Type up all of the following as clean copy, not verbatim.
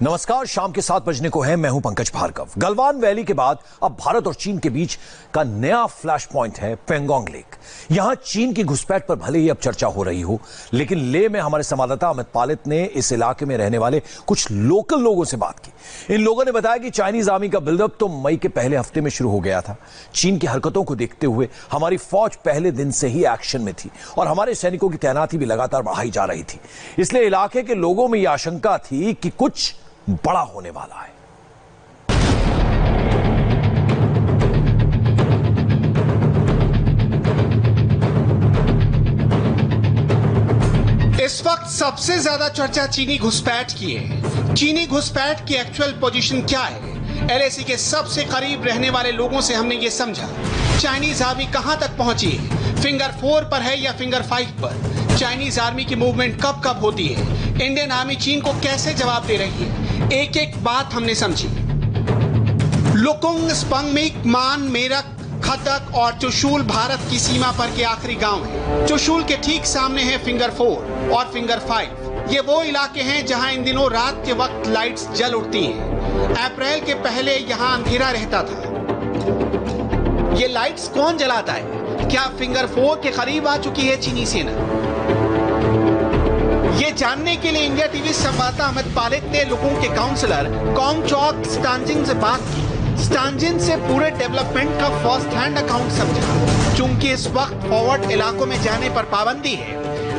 नमस्कार, शाम के 7 बजने को है। मैं हूं पंकज भार्गव। गलवान वैली के बाद अब भारत और चीन के बीच का नया फ्लैश पॉइंट है पेंगोंग लेक। यहां चीन की घुसपैठ पर भले ही अब चर्चा हो रही हो, लेकिन लेह में हमारे संवाददाता अमित पालित ने इस इलाके में रहने वाले कुछ लोकल लोगों से बात की। इन लोगों ने बताया कि चाइनीज आर्मी का बिल्डअप तो मई के पहले हफ्ते में शुरू हो गया था। चीन की हरकतों को देखते हुए हमारी फौज पहले दिन से ही एक्शन में थी और हमारे सैनिकों की तैनाती भी लगातार बढ़ाई जा रही थी। इसलिए इलाके के लोगों में यह आशंका थी कि कुछ बड़ा होने वाला है। इस वक्त सबसे ज्यादा चर्चा चीनी घुसपैठ की है। चीनी घुसपैठ की एक्चुअल पोजीशन क्या है? एलएसी के सबसे करीब रहने वाले लोगों से हमने ये समझा। चाइनीज आर्मी कहां तक पहुंची है? फिंगर 4 पर है या फिंगर 5 पर? चाइनीज आर्मी की मूवमेंट कब कब होती है? इंडियन आर्मी चीन को कैसे जवाब दे रही है? एक एक बात हमने समझी। लुकुंग, स्पंगमिक, मान, मेरक, खतक और चुशूल भारत की सीमा पर के आखिरी गांव हैं। चुशूल के ठीक सामने है फिंगर 4 और फिंगर 5। ये वो इलाके हैं जहां इन दिनों रात के वक्त लाइट्स जल उठती हैं। अप्रैल के पहले यहां अंधेरा रहता था। ये लाइट्स कौन जलाता है? क्या फिंगर 4 के करीब आ चुकी है चीनी सेना? ये जानने के लिए इंडिया टीवी संवाददाता अमित पालित ने लुकुंग के काउंसलर कोंगचॉक स्टांजिन से बात की। स्टांजिन से पूरे डेवलपमेंट का फर्स्ट हैंड अकाउंट समझा। चूंकि इस वक्त फॉरवर्ड इलाकों में जाने पर पाबंदी है,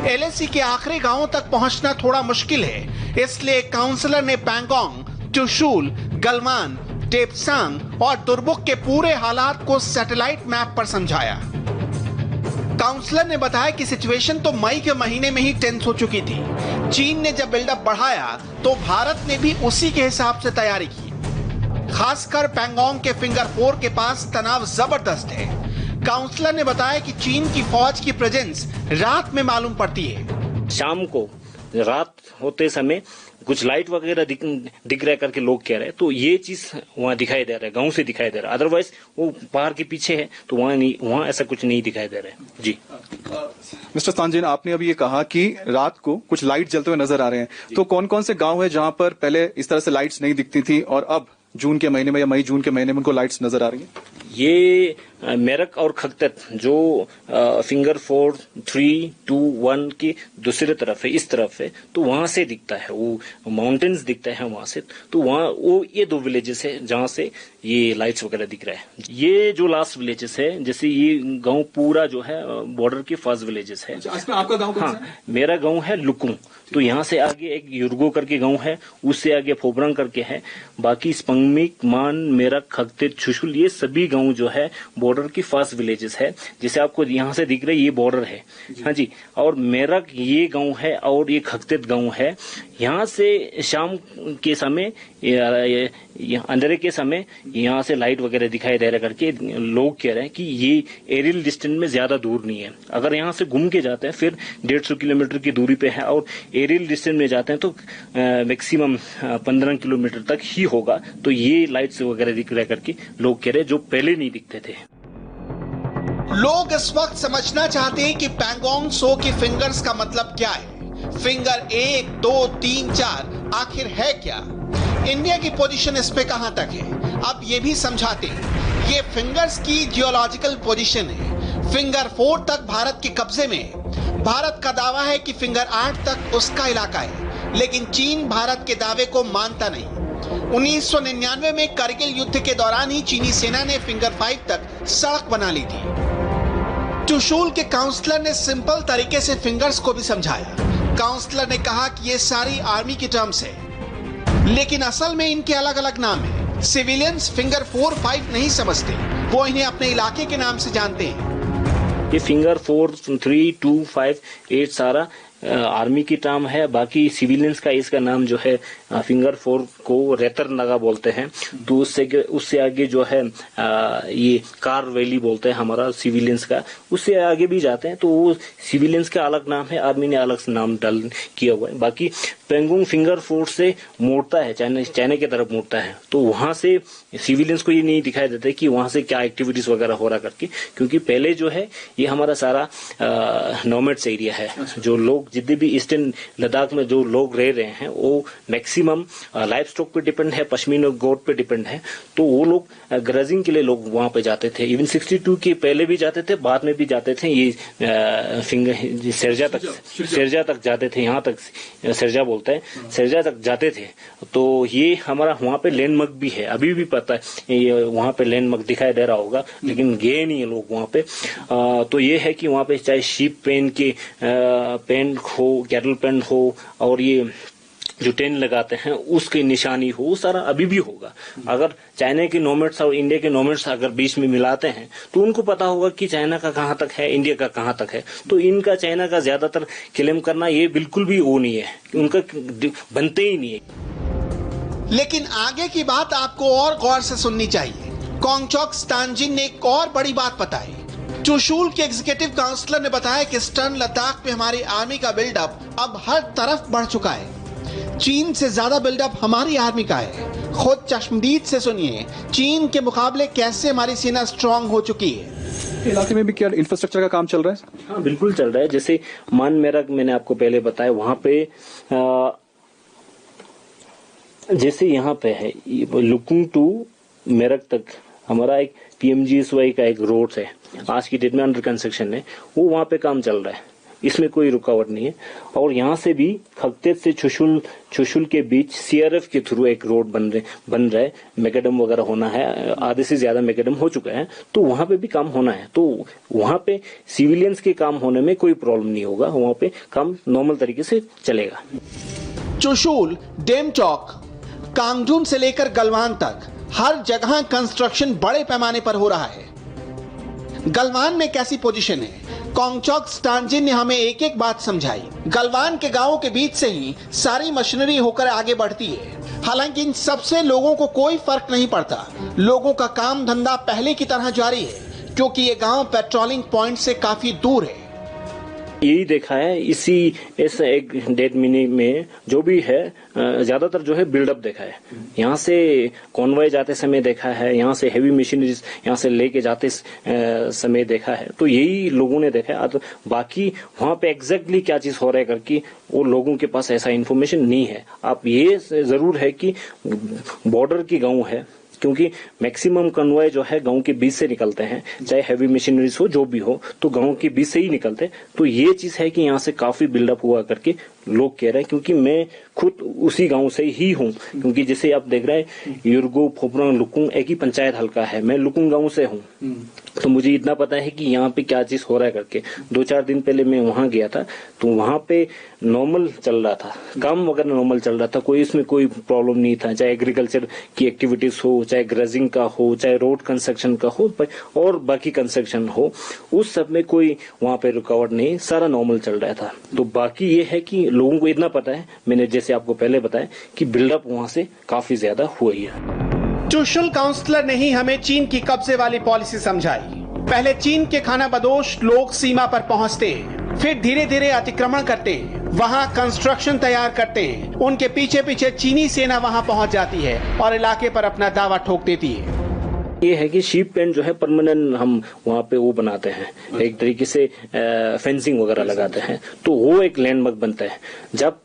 एलएसी के आखिरी गांवों तक पहुंचना थोड़ा मुश्किल है। इसलिए काउंसलर ने पेंगोंग, चुशूल, गलवान, टेपसांग और दुर्बुक के पूरे हालात को सैटेलाइट मैप पर समझाया। काउंसलर ने बताया कि सिचुएशन तो मई के महीने में ही टेंस हो चुकी थी। चीन ने जब बिल्डअप बढ़ाया तो भारत ने भी उसी के हिसाब से तैयारी की। खासकर पेंगोंग के फिंगर 4 के पास तनाव जबरदस्त है। काउंसलर ने बताया कि चीन की फौज की प्रेजेंस रात में मालूम पड़ती है। शाम को रात होते समय कुछ लाइट वगैरह दिख रहा है करके लोग कह रहे हैं, तो ये चीज वहाँ दिखाई दे रहा है, गांव से दिखाई दे रहा है। अदरवाइज वो पहाड़ के पीछे है तो वहाँ ऐसा कुछ नहीं दिखाई दे रहा है। जी मिस्टर स्टांजिन, आपने अभी ये कहा कि रात को कुछ लाइट जलते हुए नजर आ रहे हैं, तो कौन कौन से गांव है जहां पर पहले इस तरह से लाइट्स नहीं दिखती थी और अब जून के महीने में या मई जून के महीने में उनको लाइट्स नजर आ रही है? ये मेरक और खक्तत जो फिंगर 4, 3, 2, 1 की दूसरी तरफ है, इस तरफ है, तो वहां से दिखता है, वो माउंटेन्स दिखता है वहां से। तो वहाँ वो ये 2 विलेजेस है जहाँ से ये लाइट्स वगैरह दिख रहा है। ये जो लास्ट विलेजेस है, जैसे ये गांव पूरा जो है बॉर्डर के फर्स्ट विलेजेस है। आपका गाँव कौन सा है? मेरा गाँव है लुकुंग। तो यहाँ से आगे एक युर्गो करके गांव है, उससे आगे फोबरंग करके है। बाकी स्पंगमिक, मान, मेरक, खक्तत, चुशुल, ये सभी गांव जो है बॉर्डर की फर्स्ट विलेजेस है। जैसे आपको यहाँ से दिख रहा है ये बॉर्डर है, हाँ जी। और मेरक ये गांव है और ये खक्तत गांव है। यहाँ से शाम के समय, अंधेरे के समय यहाँ से लाइट वगैरह दिखाई दे रहा करके लोग कह रहे हैं कि ये एरियल डिस्टेंस में ज्यादा दूर नहीं है। अगर यहाँ से घूम के जाते हैं फिर 150 किलोमीटर की दूरी पे है, और एरियल डिस्टेंस में जाते हैं तो मैक्सिमम 15 किलोमीटर तक ही होगा। तो ये लाइट्स वगैरह दिख रहा करके लोग कह रहे हैं, जो पहले नहीं दिखते थे। लोग इस वक्त समझना चाहते हैं कि पेंगोंग सो की फिंगर्स का मतलब क्या है। फिंगर 1, 2, 3, 4 आखिर है क्या? इंडिया की पोजीशन इस पे कहां तक है? अब ये भी समझाते हैं। ये फिंगर्स की जियोलॉजिकल पोजीशन है। फिंगर 4 तक भारत के कब्जे में है। भारत का दावा है कि फिंगर 8 तक उसका इलाका है, लेकिन चीन भारत के दावे को मानता नहीं। 1999 में करगिल युद्ध के दौरान ही चीनी सेना ने फिंगर 5 तक सड़क बना ली थी। चुशूल के काउंसलर ने सिंपल तरीके से फिंगर्स को भी समझाया। काउंसलर ने कहा कि ये सारी आर्मी की टर्म्स है, लेकिन असल में इनके अलग अलग नाम हैं। सिविलियंस फिंगर 4, 5 नहीं समझते, वो इन्हें अपने इलाके के नाम से जानते हैं। ये फिंगर 4, 3, 2, 5, 8 सारा आर्मी की टर्म है। बाकी सिविलियंस का इसका नाम जो है फिंगर 4 को रेतर नगा बोलते हैं। तो उससे आगे जो है ये कार वैली बोलते हैं हमारा सिविलियंस का। उससे आगे भी जाते हैं तो वो सिविलियंस का अलग नाम है, आर्मी ने अलग नाम डाल किया हुआ है। बाकी पेंगोंग फिंगर फोर्स से मोड़ता है, चाइना की तरफ मोड़ता है, तो वहां से सिविलियंस को ये नहीं दिखाई देता कि वहां से क्या एक्टिविटीज वगैरह हो रहा करके, क्योंकि पहले जो है ये हमारा सारा नोमैड्स एरिया है। जो लोग जितने भी ईस्टर्न लद्दाख में जो लोग रह रहे हैं वो मैक्सिमम लाइफ स्टॉक पे डिपेंड है, पश्मीना गोट पे डिपेंड है, तो वो लोग ग्रेजिंग के लिए लोग वहां पे जाते थे। इवन 62 के पहले भी जाते थे, बाद में भी जाते थे, ये सिरजा तक जाते थे, यहाँ तक सिरजा बोलता है, सिरजा तक जाते थे। तो ये हमारा वहां पे लैंडमार्क भी है, अभी भी पता है ये वहां पे लैंडमार्क दिखाई दे रहा होगा, लेकिन गए नहीं है लोग वहां पे। तो ये है कि वहां पे चाहे शीप पेन के पेन हो, कैटल पेन हो, और ये जो टेन लगाते हैं उसकी निशानी हो, सारा अभी भी होगा। अगर चाइना के नोमैड्स और इंडिया के नोमैड्स अगर बीच में मिलाते हैं तो उनको पता होगा कि चाइना का कहां तक है, इंडिया का कहां तक है। तो इनका चाइना का ज्यादातर क्लेम करना ये बिल्कुल भी वो नहीं है, उनका बनते ही नहीं है। लेकिन आगे की बात आपको और गौर से सुननी चाहिए। कोंगचोक स्टानजिन ने एक और बड़ी बात बताई। चुशुल के एग्जीक्यूटिव काउंसलर ने बताया कि ईस्टर्न लद्दाख में हमारी आर्मी का बिल्डअप अब हर तरफ बढ़ चुका है। चीन से ज्यादा बिल्डअप हमारी आर्मी का है। खुद चश्मदीद से सुनिए चीन के मुकाबले कैसे हमारी सेना स्ट्रांग हो चुकी है। इलाके में भी क्या इंफ्रास्ट्रक्चर का काम चल रहा है? हाँ, बिल्कुल चल रहा है। जैसे मान मेरक मैंने आपको पहले बताया, वहां पे जैसे यहाँ पे है लुकुंग टू मेरक तक हमारा एक PMGSY का एक रोड है, आज की डेट में अंडर कंस्ट्रक्शन है, वो वहां पे काम चल रहा है, इसमें कोई रुकावट नहीं है। और यहाँ से भी खगतेत से चुशुल के बीच CRF के थ्रू एक रोड बन रहा है, मैकेडम वगैरह होना है, आधे से ज्यादा मैकेडम हो चुका है, तो वहां पे भी काम होना है। तो वहां पे सिविलियंस के काम होने में कोई प्रॉब्लम नहीं होगा, वहां पे काम नॉर्मल तरीके से चलेगा। चुशुल, डेमचौक, कांगडून से लेकर गलवान तक हर जगह कंस्ट्रक्शन बड़े पैमाने पर हो रहा है। गलवान में कैसी पोजीशन है, कोंगचोक स्टानजिन ने हमें एक एक बात समझाई। गलवान के गांवों के बीच से ही सारी मशीनरी होकर आगे बढ़ती है। हालांकि इन सबसे लोगों को कोई फर्क नहीं पड़ता। लोगों का काम धंधा पहले की तरह जारी है, क्योंकि ये गांव पेट्रोलिंग पॉइंट से काफी दूर है। यही देखा है इस एक 1.5 महीने में जो भी है, ज्यादातर जो है बिल्डअप देखा है। यहाँ से कॉन्वॉय जाते समय देखा है, यहाँ से हेवी मशीनरीज यहाँ से लेके जाते समय देखा है, तो यही लोगों ने देखा है। बाकी वहां पे एग्जैक्टली क्या चीज हो रहा है करके वो लोगों के पास ऐसा इन्फॉर्मेशन नहीं है। आप ये जरूर है कि बॉर्डर की गांव है, क्योंकि मैक्सिमम कन्वॉय जो है गांव के बीच से निकलते हैं, चाहे हैवी मशीनरीज हो जो भी हो, तो गांव के बीच से ही निकलते हैं। तो ये चीज है कि यहाँ से काफी बिल्डअप हुआ करके लोग कह रहे हैं, क्योंकि मैं खुद उसी गांव से ही हूँ। क्योंकि जैसे आप देख रहे हैं युरगो, फोपरंग, लुकुंग एक ही पंचायत हल्का है, मैं लुकुंग गांव से हूँ, तो मुझे इतना पता है कि यहाँ पे क्या चीज हो रहा है करके। 2-4 दिन पहले मैं वहां गया था, तो वहां पे नॉर्मल चल रहा था, काम वगैरह नॉर्मल चल रहा था, कोई इसमें कोई प्रॉब्लम नहीं था। चाहे एग्रीकल्चर की एक्टिविटीज हो, चाहे ग्रेजिंग का हो, चाहे रोड कंस्ट्रक्शन का हो, और बाकी कंस्ट्रक्शन हो, उस सब में कोई वहां पे रुकावट नहीं, सारा नॉर्मल चल रहा था। तो बाकी ये है कि लोगों को इतना पता है, मैंने जैसे आपको पहले बताया कि बिल्डअप वहां से काफी ज्यादा हुई है। चुशुल काउंसलर ने ही हमें चीन की कब्जे वाली पॉलिसी समझाई। पहले चीन के खानाबदोश लोग सीमा पर पहुंचते हैं, फिर धीरे धीरे अतिक्रमण करते हैं, वहां कंस्ट्रक्शन तैयार करते हैं, उनके पीछे पीछे चीनी सेना वहां पहुंच जाती है और इलाके पर अपना दावा ठोक देती है। ये है कि शीप पेन जो है परमानेंट हम वहाँ पे वो बनाते हैं, एक तरीके से फेंसिंग वगैरह लगाते हैं, तो वो एक लैंडमार्क बनता है। जब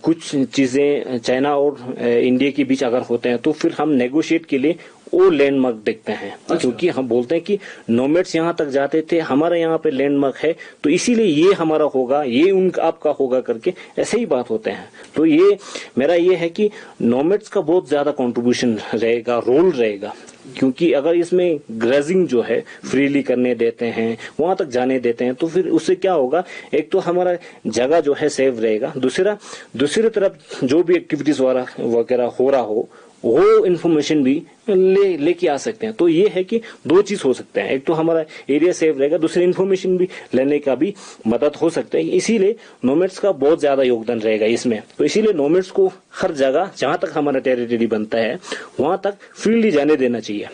कुछ चीजें चाइना और इंडिया के बीच अगर होते हैं, तो फिर हम नेगोशिएट के लिए वो लैंडमार्क देखते हैं। क्योंकि हम बोलते हैं कि नोमैड्स यहाँ तक जाते थे, हमारा यहाँ पे लैंडमार्क है, तो इसीलिए ये हमारा होगा, ये उनका आपका होगा करके ऐसे ही बात होते हैं। तो ये मेरा ये है कि नोमैड्स का बहुत ज्यादा कंट्रीब्यूशन रहेगा, रोल रहेगा, क्योंकि अगर इसमें ग्रेजिंग जो है फ्रीली करने देते हैं, वहां तक जाने देते हैं, तो फिर उससे क्या होगा, एक तो हमारा जगह जो है सेफ रहेगा, दूसरी तरफ जो भी एक्टिविटीज वगैरह हो रहा हो वो इन्फॉर्मेशन भी लेके आ सकते हैं। तो ये है कि 2 चीज हो सकते हैं, एक तो हमारा एरिया सेफ रहेगा, दूसरी इन्फॉर्मेशन भी लेने का भी मदद हो सकता है। इसीलिए नोमैड्स का बहुत ज्यादा योगदान रहेगा इसमें। तो इसीलिए नोमैड्स को हर जगह जहां तक हमारा टेरिटरी बनता है वहां तक फ्रीली जाने देना चाहिए।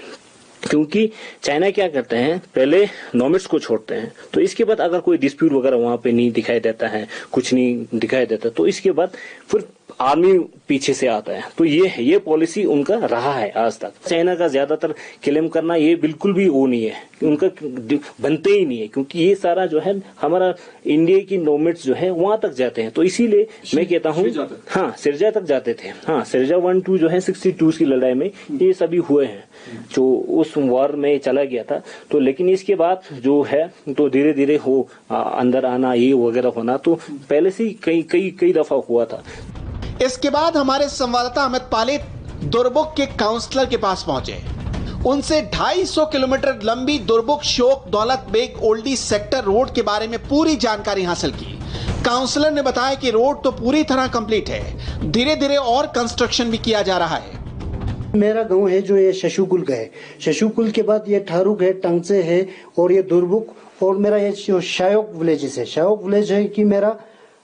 क्योंकि चाइना क्या करते हैं, पहले नोमैड्स को छोड़ते हैं, तो इसके बाद अगर कोई डिस्प्यूट वगैरह वहां पे नहीं दिखाई देता है, कुछ नहीं दिखाई देता, तो इसके बाद फिर आर्मी पीछे से आता है। तो ये पॉलिसी उनका रहा है आज तक। चाइना का ज्यादातर क्लेम करना ये बिल्कुल भी वो नहीं है, उनका बनते ही नहीं है, क्योंकि ये सारा जो है हमारा इंडिया की नोमेट्स जो है वहां तक जाते हैं। तो इसीलिए मैं कहता हूँ, हाँ सिरजा तक जाते थे। हाँ सिरजा 1-2 जो है 62 की लड़ाई में ये सभी हुए हैं, जो उस वार में चला गया था। तो लेकिन इसके बाद जो है तो धीरे धीरे हो अंदर आना ये वगैरह होना तो पहले से कई दफा हुआ था। इसके बाद हमारे संवाददाता अमित पालित दुर्बुक के काउंसलर के पास पहुंचे। उनसे 250 किलोमीटर लंबी दुर्बुक शोक दौलत बेग ओल्डी सेक्टर रोड के बारे में पूरी जानकारी हासिल की। काउंसलर ने बताया कि रोड तो पूरी तरह कंप्लीट है, धीरे धीरे और कंस्ट्रक्शन भी किया जा रहा है। मेरा गांव है जो ये शशुकुल का है, शशुकुल के बाद ये ठारुक है, टंगसे है और ये दुर्बुक, और मेरा ये जो शायोक विलेजेस है, शायोक विलेज है कि मेरा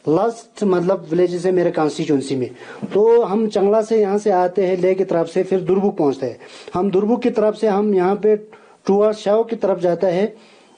लास्ट मतलब विलेजेस है मेरे कॉन्स्टिट्यूंसी में। तो हम चंगला से यहाँ से आते हैं ले की तरफ से, फिर दुर्बुक पहुंचते हैं। हम दुर्बुक की तरफ से हम यहाँ पे टूअर्ड शायोक की तरफ जाता है,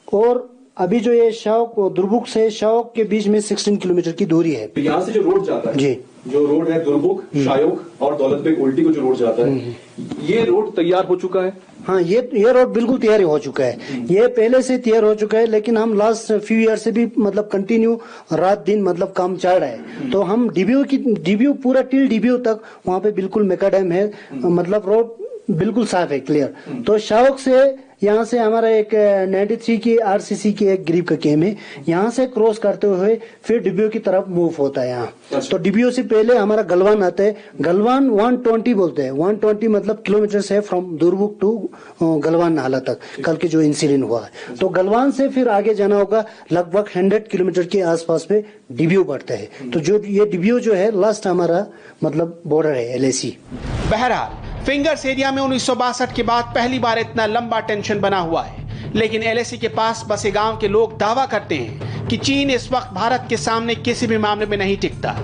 और अभी जो ये शायोक दुर्बुक से शायोक के बीच में 16 किलोमीटर की दूरी है। तो यहाँ से जो रोड जाता है, जी जो रोड है दुर्बुक, शायोक और दौलत बेग ओल्डी को जो रोड जाता है, ये रोड तैयार हो चुका है। हाँ ये रोड बिल्कुल तैयार हो चुका है, ये पहले से तैयार हो चुका है, लेकिन हम लास्ट फ्यू ईयर से भी मतलब कंटिन्यू रात दिन मतलब काम चल रहा है। तो हम डीबीयू पूरा टिल डीबीयू तक वहाँ पे बिल्कुल मेकाडैम है, मतलब रोड बिल्कुल साफ है, क्लियर। तो शायोक से यहाँ से हमारा एक 93 की आरसीसी की एक ग्रीप का गेम है, यहाँ से क्रॉस करते हुए फिर डीबीयू की तरफ मूव होता है यहाँ। तो डीबीयू से पहले हमारा गलवान आता है, गलवान 120 बोलते हैं, 120 मतलब किलोमीटर है फ्रॉम दुर्बुक टू गलवान नाला तक, कल के जो इंसिडेंट हुआ है। तो गलवान से फिर आगे जाना होगा, लगभग 100 किलोमीटर के आसपास में डीबीयू बढ़ता है। तो जो ये डीबीयू जो है लास्ट हमारा मतलब बॉर्डर है एलएसी। बहरहाल फिंगर्स एरिया में 1962 के बाद पहली बार इतना लंबा टेंशन बना हुआ है, लेकिन एलएसी के पास बसे गांव के लोग दावा करते हैं कि चीन इस वक्त भारत के सामने किसी भी मामले में नहीं टिकता।